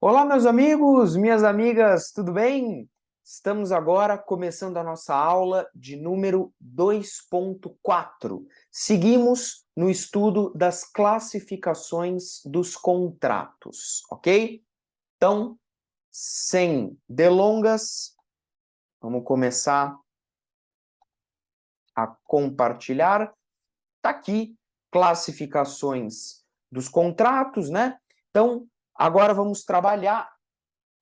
Olá, meus amigos, minhas amigas, tudo bem? Estamos agora começando a nossa aula de número 2.4. Seguimos no estudo das classificações dos contratos, ok? Então, sem delongas, vamos começar a compartilhar. Tá aqui, classificações dos contratos, né? Então, agora vamos trabalhar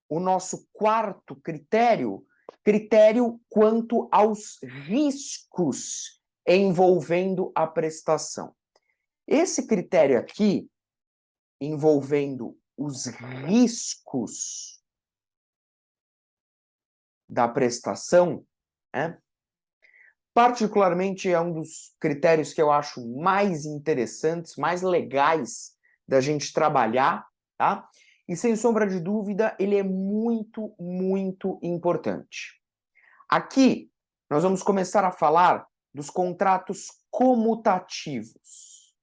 o nosso quarto critério, critério quanto aos riscos envolvendo a prestação. Esse critério aqui, envolvendo os riscos da prestação, né, particularmente é um dos critérios que eu acho mais interessantes, mais legais da gente trabalhar, tá? E sem sombra de dúvida, ele é muito, muito importante. Aqui, nós vamos começar a falar dos contratos comutativos,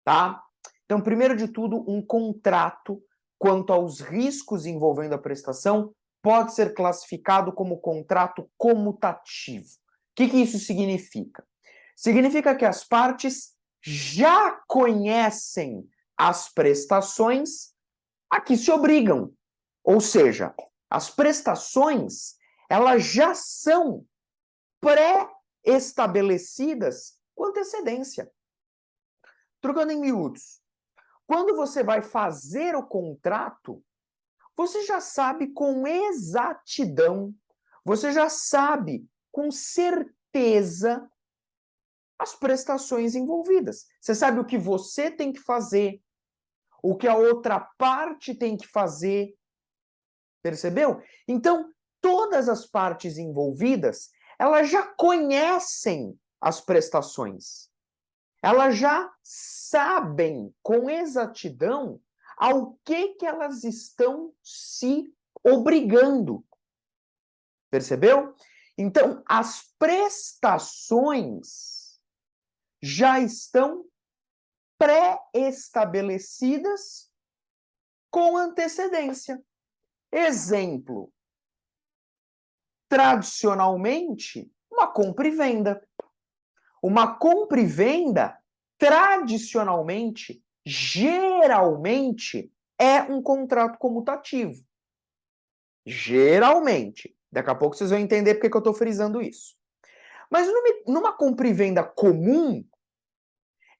tá? Então, primeiro de tudo, um contrato, quanto aos riscos envolvendo a prestação, pode ser classificado como contrato comutativo. O que isso significa? Significa que as partes já conhecem as prestações a que se obrigam. Ou seja, as prestações, elas já são pré-estabelecidas com antecedência. Trocando em miúdos, quando você vai fazer o contrato, você já sabe com exatidão, você já sabe com certeza as prestações envolvidas. Você sabe o que você tem que fazer, o que a outra parte tem que fazer. Percebeu? Então, todas as partes envolvidas, elas já conhecem as prestações. Elas já sabem com exatidão ao que elas estão se obrigando. Percebeu? Então, as prestações já estão pré-estabelecidas com antecedência. Exemplo, tradicionalmente, uma compra e venda. Uma compra e venda, tradicionalmente, geralmente, é um contrato comutativo. Geralmente. Daqui a pouco vocês vão entender porque que eu estou frisando isso. Mas numa compra e venda comum,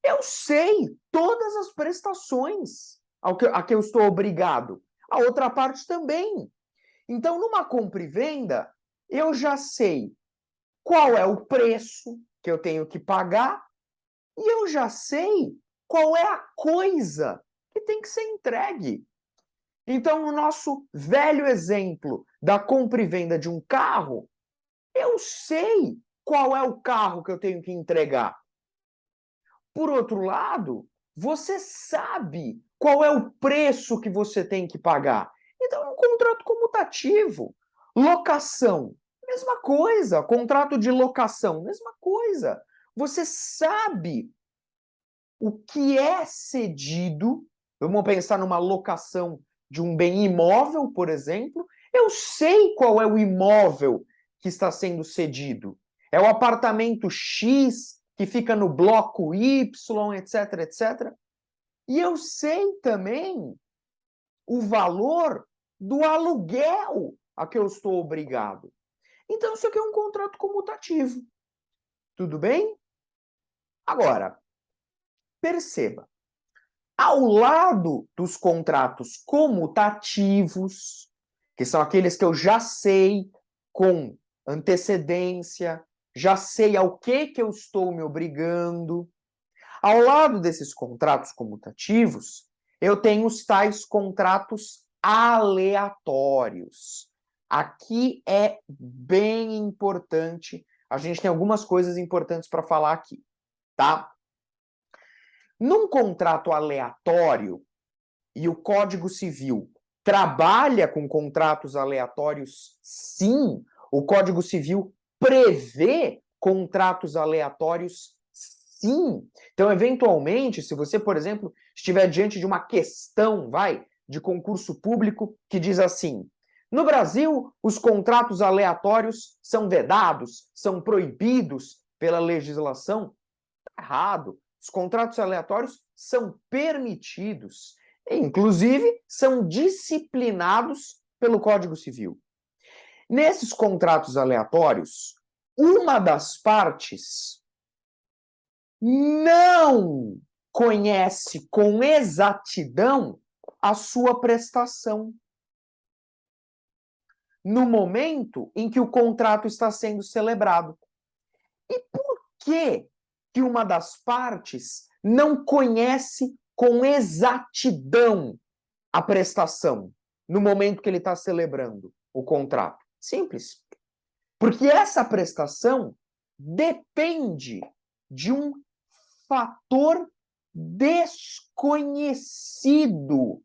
eu sei todas as prestações a que eu estou obrigado. A outra parte também. Então, numa compra e venda, eu já sei qual é o preço que eu tenho que pagar e eu já sei qual é a coisa que tem que ser entregue. Então, no nosso velho exemplo da compra e venda de um carro, eu sei qual é o carro que eu tenho que entregar. Por outro lado, você sabe qual é o preço que você tem que pagar. Então, é um contrato comutativo. Locação, mesma coisa. Contrato de locação, mesma coisa. Você sabe o que é cedido. Vamos pensar numa locação de um bem imóvel, por exemplo. Eu sei qual é o imóvel que está sendo cedido. É o apartamento X que fica no bloco Y, etc, etc. E eu sei também o valor do aluguel a que eu estou obrigado. Então, isso aqui é um contrato comutativo. Tudo bem? Agora, perceba, ao lado dos contratos comutativos, que são aqueles que eu já sei com antecedência, já sei ao que eu estou me obrigando. Ao lado desses contratos comutativos, eu tenho os tais contratos aleatórios. Aqui é bem importante, a gente tem algumas coisas importantes para falar aqui, tá? Num contrato aleatório, e o Código Civil trabalha com contratos aleatórios, sim, o Código Civil prevê contratos aleatórios, sim. Então, eventualmente, se você, por exemplo, estiver diante de uma questão, de concurso público que diz assim: no Brasil, os contratos aleatórios são vedados, são proibidos pela legislação. Errado. Os contratos aleatórios são permitidos, e, inclusive, são disciplinados pelo Código Civil. Nesses contratos aleatórios, uma das partes não conhece com exatidão a sua prestação no momento em que o contrato está sendo celebrado. E por que uma das partes não conhece com exatidão a prestação no momento que ele está celebrando o contrato? Simples. Porque essa prestação depende de um fator desconhecido.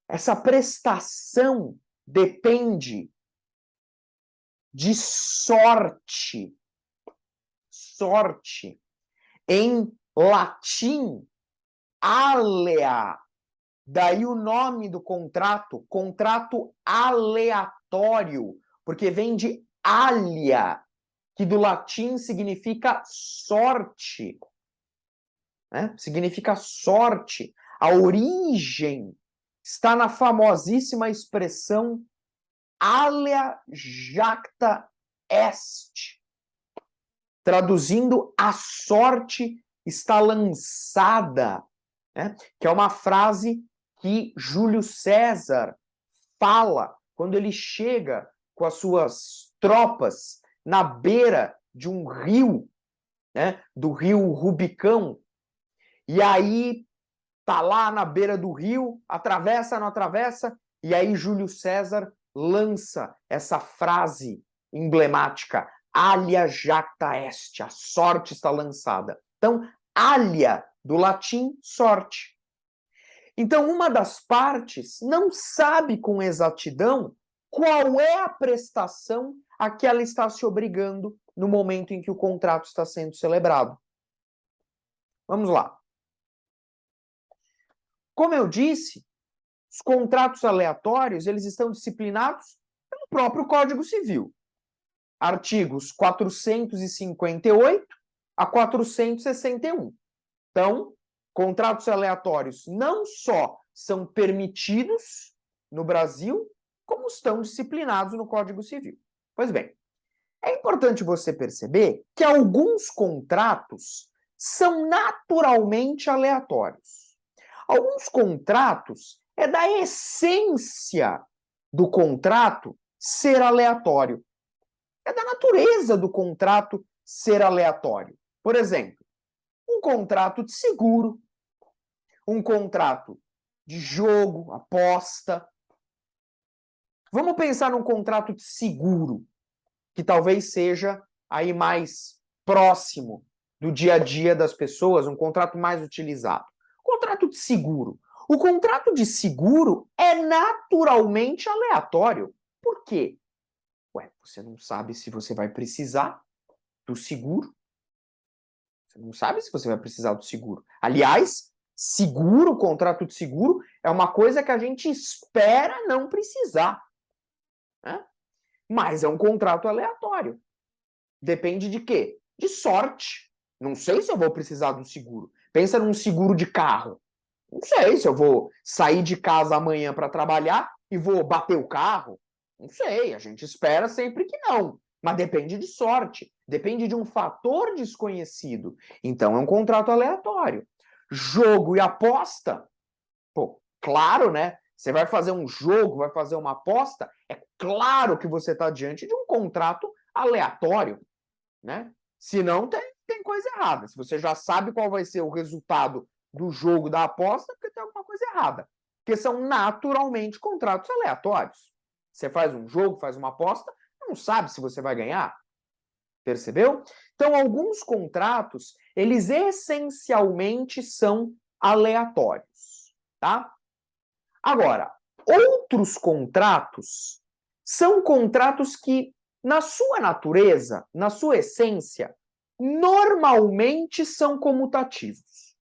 Essa prestação depende de sorte. Sorte. Em latim, alea. Daí o nome do contrato, contrato aleatório, porque vem de alia, que do latim significa sorte. Né? Significa sorte. A origem está na famosíssima expressão alea jacta est. Traduzindo, a sorte está lançada, né? Que é uma frase que Júlio César fala quando ele chega com as suas tropas na beira de um rio, né? Do rio Rubicão, e aí tá lá na beira do rio, atravessa, não atravessa, e aí Júlio César lança essa frase emblemática: alia jacta est, a sorte está lançada. Então, alia, do latim, sorte. Então, uma das partes não sabe com exatidão qual é a prestação a que ela está se obrigando no momento em que o contrato está sendo celebrado. Vamos lá. Como eu disse, os contratos aleatórios, eles estão disciplinados pelo próprio Código Civil. Artigos 458 a 461. Então, contratos aleatórios não só são permitidos no Brasil, como estão disciplinados no Código Civil. Pois bem, é importante você perceber que alguns contratos são naturalmente aleatórios. Alguns contratos é da essência do contrato ser aleatório. É da natureza do contrato ser aleatório. Por exemplo, um contrato de seguro, um contrato de jogo, aposta. Vamos pensar num contrato de seguro, que talvez seja aí mais próximo do dia a dia das pessoas, um contrato mais utilizado. Contrato de seguro. O contrato de seguro é naturalmente aleatório. Por quê? Ué, você não sabe se você vai precisar do seguro. Você não sabe se você vai precisar do seguro. Aliás, seguro, contrato de seguro, é uma coisa que a gente espera não precisar. Né? Mas é um contrato aleatório. Depende de quê? De sorte. Não sei se eu vou precisar do seguro. Pensa num seguro de carro. Não sei se eu vou sair de casa amanhã para trabalhar e vou bater o carro. Não sei, a gente espera sempre que não. Mas depende de sorte. Depende de um fator desconhecido. Então é um contrato aleatório. Jogo e aposta. Pô, claro, né? Você vai fazer um jogo, vai fazer uma aposta, é claro que você está diante de um contrato aleatório, né? Senão tem coisa errada. Se você já sabe qual vai ser o resultado do jogo da aposta, porque tem alguma coisa errada. Porque são naturalmente contratos aleatórios. Você faz um jogo, faz uma aposta, não sabe se você vai ganhar. Percebeu? Então, alguns contratos, eles essencialmente são aleatórios, tá? Agora, outros contratos são contratos que, na sua natureza, na sua essência, normalmente são comutativos.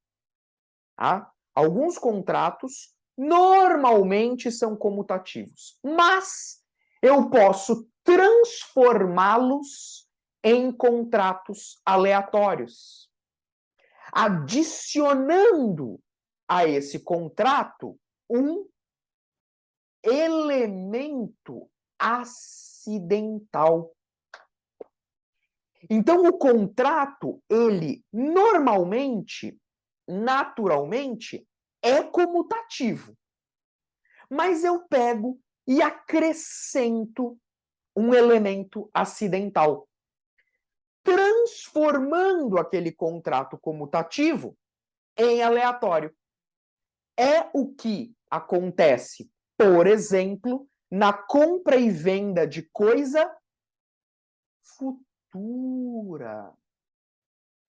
Tá? Alguns contratos, normalmente são comutativos, mas eu posso transformá-los em contratos aleatórios, adicionando a esse contrato um elemento acidental. Então, o contrato, ele normalmente, naturalmente, é comutativo. Mas eu pego e acrescento um elemento acidental, transformando aquele contrato comutativo em aleatório. É o que acontece, por exemplo, na compra e venda de coisa futura.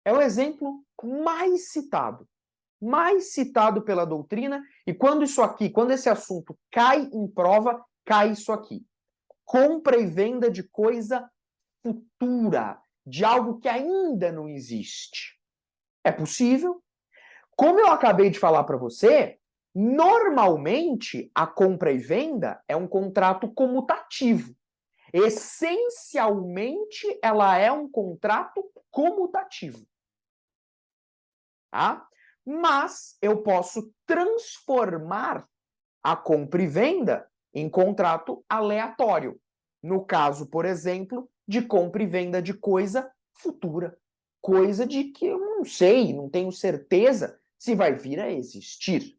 É o exemplo mais citado pela doutrina, e quando esse assunto cai em prova, cai isso aqui. Compra e venda de coisa futura, de algo que ainda não existe. É possível? Como eu acabei de falar para você, normalmente a compra e venda é um contrato comutativo. Essencialmente, ela é um contrato comutativo. Tá? Mas eu posso transformar a compra e venda em contrato aleatório. No caso, por exemplo, de compra e venda de coisa futura. Coisa de que eu não sei, não tenho certeza se vai vir a existir.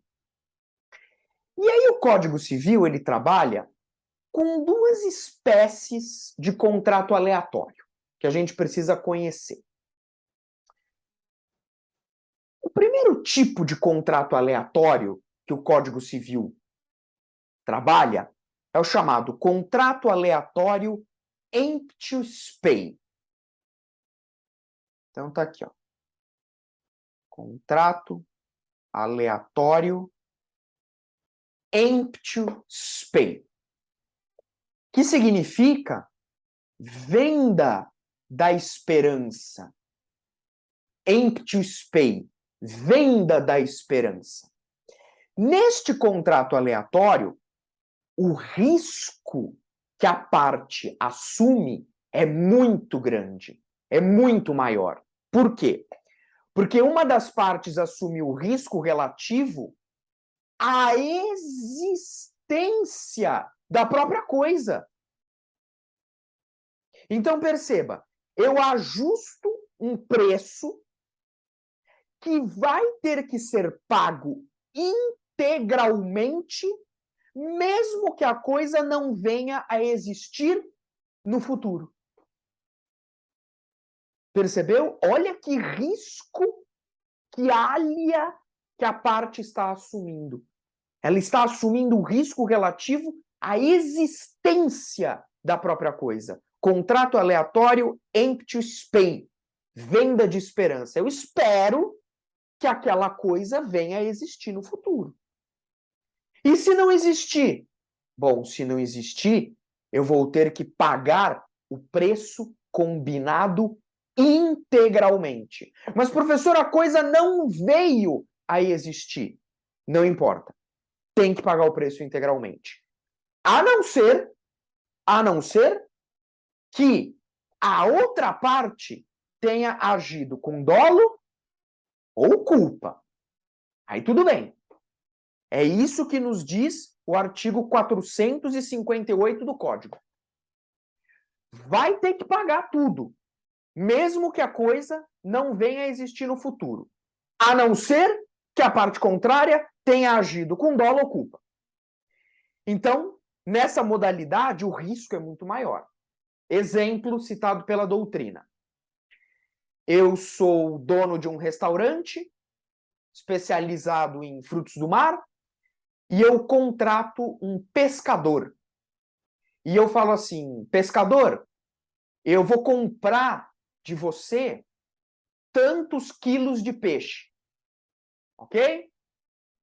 E aí o Código Civil, ele trabalha com duas espécies de contrato aleatório que a gente precisa conhecer. O primeiro tipo de contrato aleatório que o Código Civil trabalha é o chamado contrato aleatório empty spei. Então tá aqui, ó. Contrato aleatório empty spei, que significa venda da esperança. Empty spei, venda da esperança. Neste contrato aleatório, o risco que a parte assume é muito grande, é muito maior. Por quê? Porque uma das partes assume o risco relativo à existência da própria coisa. Então, perceba, eu ajusto um preço que vai ter que ser pago integralmente, mesmo que a coisa não venha a existir no futuro. Percebeu? Olha que risco, que alha que a parte está assumindo. Ela está assumindo o risco relativo à existência da própria coisa. Contrato aleatório empty spei, venda de esperança. Eu espero que aquela coisa venha a existir no futuro. E se não existir? Bom, se não existir, eu vou ter que pagar o preço combinado integralmente. Mas, professor, a coisa não veio a existir. Não importa. Tem que pagar o preço integralmente. A não ser que a outra parte tenha agido com dolo ou culpa. Aí tudo bem. É isso que nos diz o artigo 458 do Código. Vai ter que pagar tudo, mesmo que a coisa não venha a existir no futuro. A não ser que a parte contrária tenha agido com dolo ou culpa. Então, nessa modalidade, o risco é muito maior. Exemplo citado pela doutrina. Eu sou dono de um restaurante especializado em frutos do mar e eu contrato um pescador. E eu falo assim, pescador, eu vou comprar de você tantos quilos de peixe. Ok?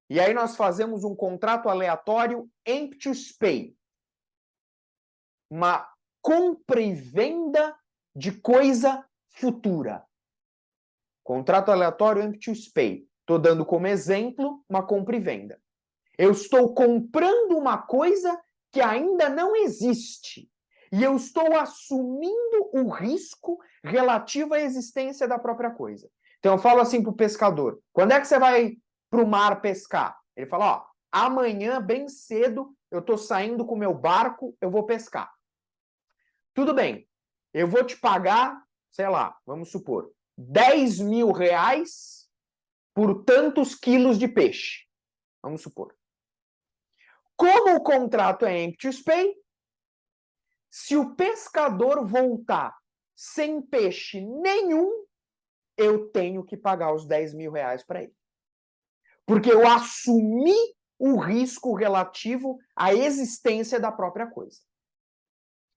E aí nós fazemos um contrato aleatório empty spei. Uma compra e venda de coisa futura. Contrato aleatório empty spei. Estou dando como exemplo uma compra e venda. Eu estou comprando uma coisa que ainda não existe. E eu estou assumindo o risco relativo à existência da própria coisa. Então eu falo assim para o pescador: quando é que você vai para o mar pescar? Ele fala: ó, amanhã, bem cedo, eu estou saindo com o meu barco, eu vou pescar. Tudo bem, eu vou te pagar, sei lá, vamos supor, 10 mil reais por tantos quilos de peixe. Vamos supor. Como o contrato é empty pay, se o pescador voltar sem peixe nenhum, eu tenho que pagar os 10 mil reais para ele. Porque eu assumi o risco relativo à existência da própria coisa.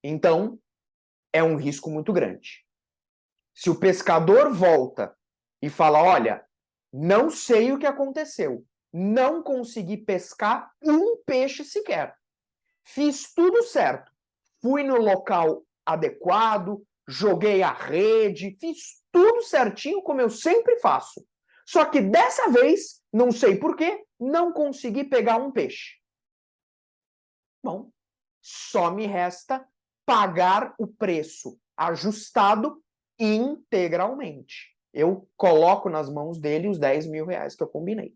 Então, é um risco muito grande. Se o pescador volta e fala: olha, não sei o que aconteceu, não consegui pescar um peixe sequer. Fiz tudo certo. Fui no local adequado, joguei a rede, fiz tudo certinho como eu sempre faço. Só que dessa vez, não sei porquê, não consegui pegar um peixe. Bom, só me resta pagar o preço ajustado integralmente. Eu coloco nas mãos dele os 10 mil reais que eu combinei.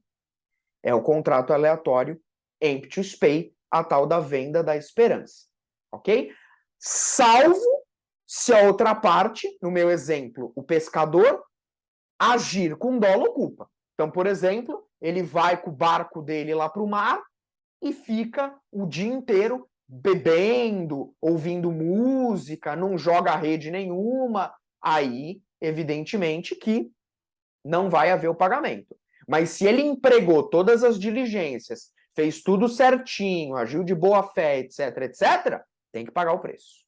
É o contrato aleatório empty pay, a tal da venda da esperança. Ok? Salvo se a outra parte, no meu exemplo, o pescador, agir com dolo ou culpa. Então, por exemplo, ele vai com o barco dele lá para o mar e fica o dia inteiro bebendo, ouvindo música, não joga rede nenhuma. Aí, evidentemente, que não vai haver o pagamento. Mas se ele empregou todas as diligências, fez tudo certinho, agiu de boa fé, etc, etc, tem que pagar o preço.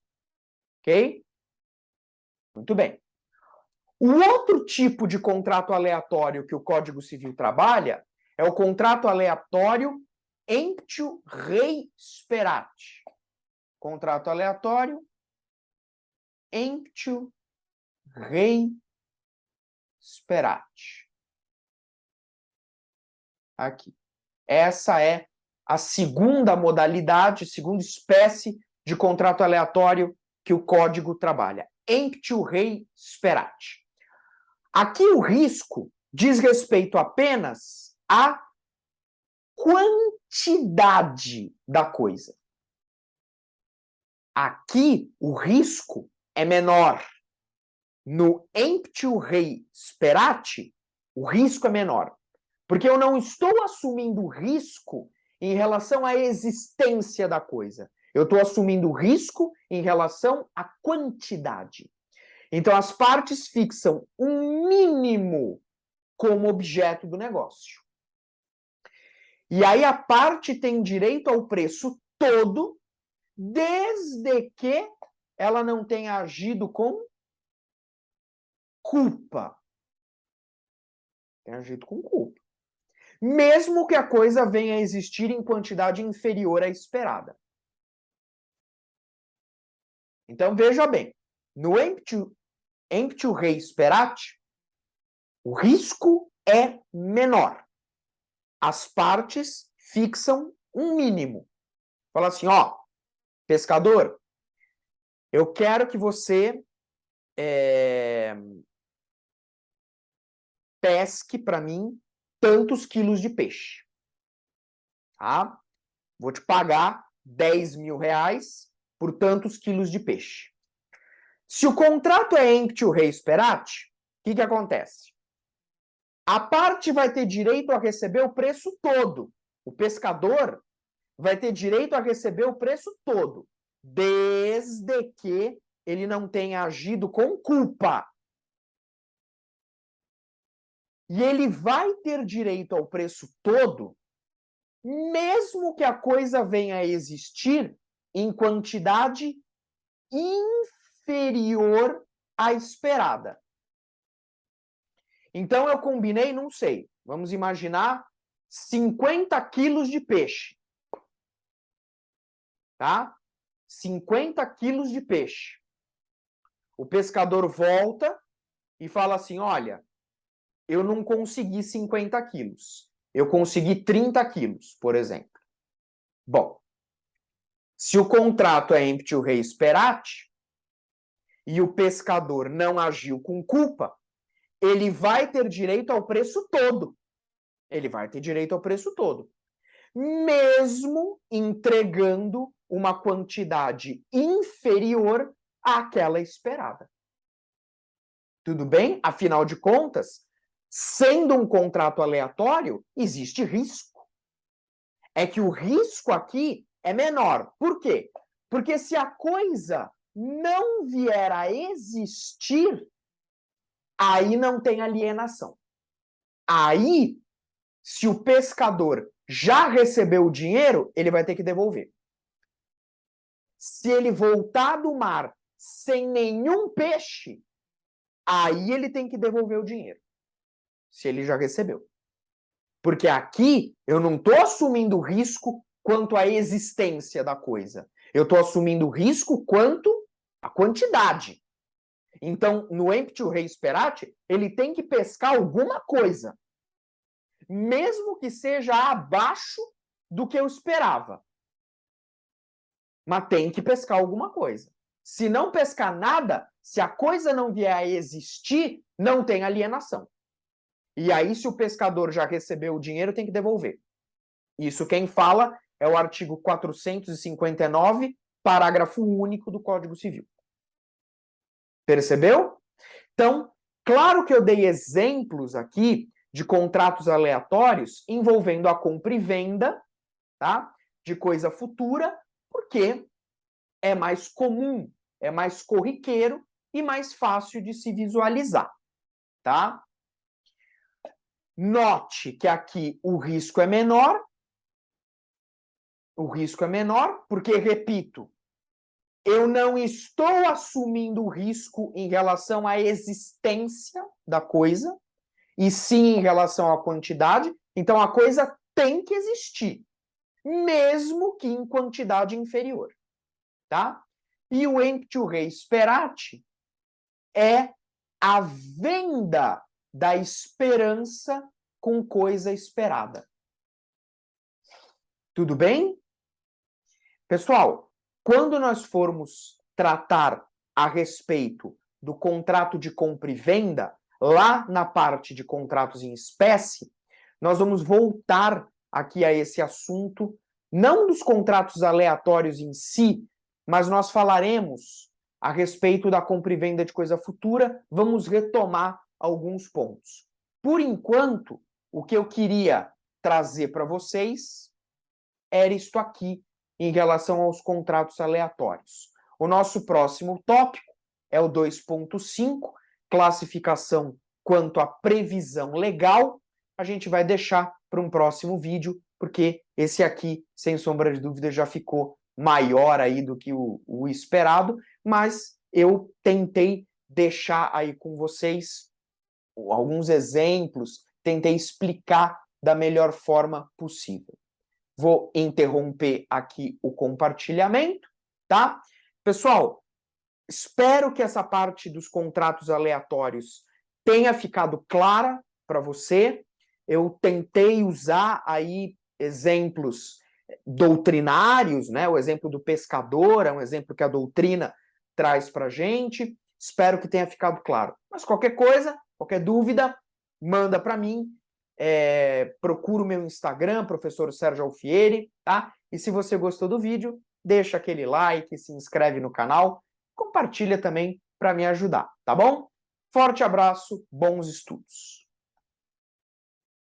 Ok? Muito bem. O outro tipo de contrato aleatório que o Código Civil trabalha é o contrato aleatório emptio rei sperat. Contrato aleatório emptio rei sperat. Aqui. Essa é a segunda modalidade, segunda espécie de contrato aleatório que o código trabalha. Emptio rei sperat. Aqui o risco diz respeito apenas à quantidade da coisa. Aqui o risco é menor. No emptio rei sperat, o risco é menor. Porque eu não estou assumindo risco em relação à existência da coisa. Eu estou assumindo risco em relação à quantidade. Então, as partes fixam um mínimo como objeto do negócio. E aí a parte tem direito ao preço todo, desde que ela não tenha agido com culpa. Tem agido com culpa. Mesmo que a coisa venha a existir em quantidade inferior à esperada. Então, veja bem, no emptio rei sperat, o risco é menor. As partes fixam um mínimo. Fala assim, ó, pescador, eu quero que você pesque para mim tantos quilos de peixe. Tá? Vou te pagar 10 mil reais por tantos quilos de peixe. Se o contrato é emptio rei sperat, o que acontece? A parte vai ter direito a receber o preço todo. O pescador vai ter direito a receber o preço todo, desde que ele não tenha agido com culpa. E ele vai ter direito ao preço todo, mesmo que a coisa venha a existir em quantidade inferior à esperada. Então eu combinei, não sei, vamos imaginar 50 quilos de peixe. Tá? 50 quilos de peixe. O pescador volta e fala assim, olha, eu não consegui 50 quilos. Eu consegui 30 quilos, por exemplo. Bom, se o contrato é emptio res perat e o pescador não agiu com culpa, ele vai ter direito ao preço todo. Ele vai ter direito ao preço todo. Mesmo entregando uma quantidade inferior àquela esperada. Tudo bem? Afinal de contas, sendo um contrato aleatório, existe risco. É que o risco aqui é menor. Por quê? Porque se a coisa não vier a existir, aí não tem alienação. Aí, se o pescador já recebeu o dinheiro, ele vai ter que devolver. Se ele voltar do mar sem nenhum peixe, aí ele tem que devolver o dinheiro. Se ele já recebeu. Porque aqui eu não estou assumindo risco quanto à existência da coisa. Eu estou assumindo risco quanto à quantidade. Então, no emptio res perat, ele tem que pescar alguma coisa. Mesmo que seja abaixo do que eu esperava. Mas tem que pescar alguma coisa. Se não pescar nada, se a coisa não vier a existir, não tem alienação. E aí, se o pescador já recebeu o dinheiro, tem que devolver. Isso quem fala é o artigo 459, parágrafo único do Código Civil. Percebeu? Então, claro que eu dei exemplos aqui de contratos aleatórios envolvendo a compra e venda, tá? De coisa futura, porque é mais comum, é mais corriqueiro e mais fácil de se visualizar, tá? Note que aqui o risco é menor. O risco é menor porque, repito, eu não estou assumindo o risco em relação à existência da coisa, e sim em relação à quantidade. Então, a coisa tem que existir, mesmo que em quantidade inferior, tá? E o emptio res perat é a venda da esperança com coisa esperada. Tudo bem? Pessoal, quando nós formos tratar a respeito do contrato de compra e venda, lá na parte de contratos em espécie, nós vamos voltar aqui a esse assunto, não dos contratos aleatórios em si, mas nós falaremos a respeito da compra e venda de coisa futura, vamos retomar alguns pontos. Por enquanto, o que eu queria trazer para vocês era isto aqui, em relação aos contratos aleatórios. O nosso próximo tópico é o 2.5, classificação quanto à previsão legal. A gente vai deixar para um próximo vídeo, porque esse aqui, sem sombra de dúvida, já ficou maior aí do que o esperado, mas eu tentei deixar aí com vocês alguns exemplos, tentei explicar da melhor forma possível. Vou interromper aqui o compartilhamento, tá? Pessoal, espero que essa parte dos contratos aleatórios tenha ficado clara para você. Eu tentei usar aí exemplos doutrinários, né? O exemplo do pescador é um exemplo que a doutrina traz para a gente. Espero que tenha ficado claro. Mas qualquer coisa, qualquer dúvida, manda para mim. Procura o meu Instagram, professor Sérgio Alfieri, tá? E se você gostou do vídeo, deixa aquele like, se inscreve no canal, compartilha também para me ajudar, tá bom? Forte abraço, bons estudos!